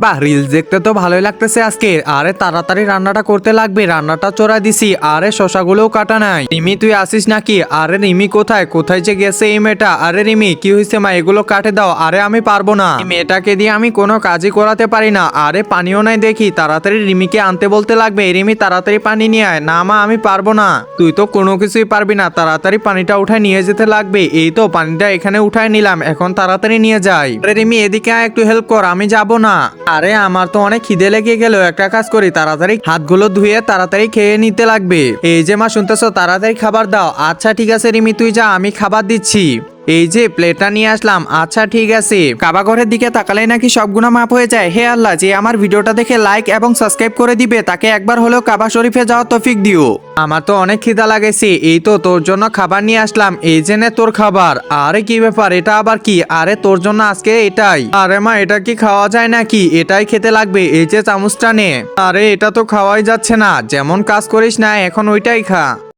বাহ, রিলস দেখতে তো ভালোই লাগতেছে আজকে। আরে তাড়াতাড়ি রান্নাটা করতে লাগবে, রান্নাটা চড়া দিছি। আরে শশাগুলোও কাটা নাই। রিমি তুই আসিস নাকি? আরে রিমি কোথায় কোথায় যে গেছে এই মেয়েটা? আরে রিমি কি হয়েছে মা, এগুলো কাটে দাও। আরে আমি পারবো না, এই মেয়েটাকে দিয়ে আমি কোনো কাজই করাতে পারি না। আরে পানিও নাই দেখি, তাড়াতাড়ি রিমিকে আনতে বলতে লাগবে। রিমি তাড়াতাড়ি পানি নিয়ে আয়। না মা আমি পারবো না। তুই তো কোনো কিছুই পারবি না, তাড়াতাড়ি পানিটা উঠায় নিয়ে যেতে লাগবে। এই তো পানিটা এখানে উঠায় নিলাম, এখন তাড়াতাড়ি নিয়ে যাই। আরে রিমি এদিকে আয়, একটু হেল্প কর, আমি যাব না। আরে আমার তো অনেক খিদে লেগে গেল, একটা কাজ করি, তাড়াতাড়ি হাতগুলো ধুয়ে তাড়াতাড়ি খেয়ে নিতে লাগবে। এই যে মা শুনতেছো, তাড়াতাড়ি খাবার দাও। আচ্ছা ঠিক আছে রিমি তুই যা, আমি খাবার দিচ্ছি। এই যে প্লেটটা নিয়ে আসলাম। আচ্ছা ঠিক আছে। কাবা ঘরের দিকে তাকালেই নাকি সবগুলো মাপ হয়ে যায়। হে আল্লাহ, যে আমার ভিডিওটা দেখে লাইক এবং সাবস্ক্রাইব করে দিবে তাকে একবার হলেও কাবা শরীফে যাওয়ার তৌফিক দিও। আমার তো অনেক খিদা লাগেছে, এই তো তোর জন্য খাবার নিয়ে আসলাম। এই যে নে তোর খাবার। আরে কি ব্যাপার, এটা আবার কি? আরে তোর জন্য আজকে এটাই। আরে মা এটা কি খাওয়া যায় নাকি? এটাই খেতে লাগবে। এই যে চামচটা নে। আরে এটা তো খাওয়াই যাচ্ছে না, যেমন কাজ করিস না, এখন ওইটাই খা।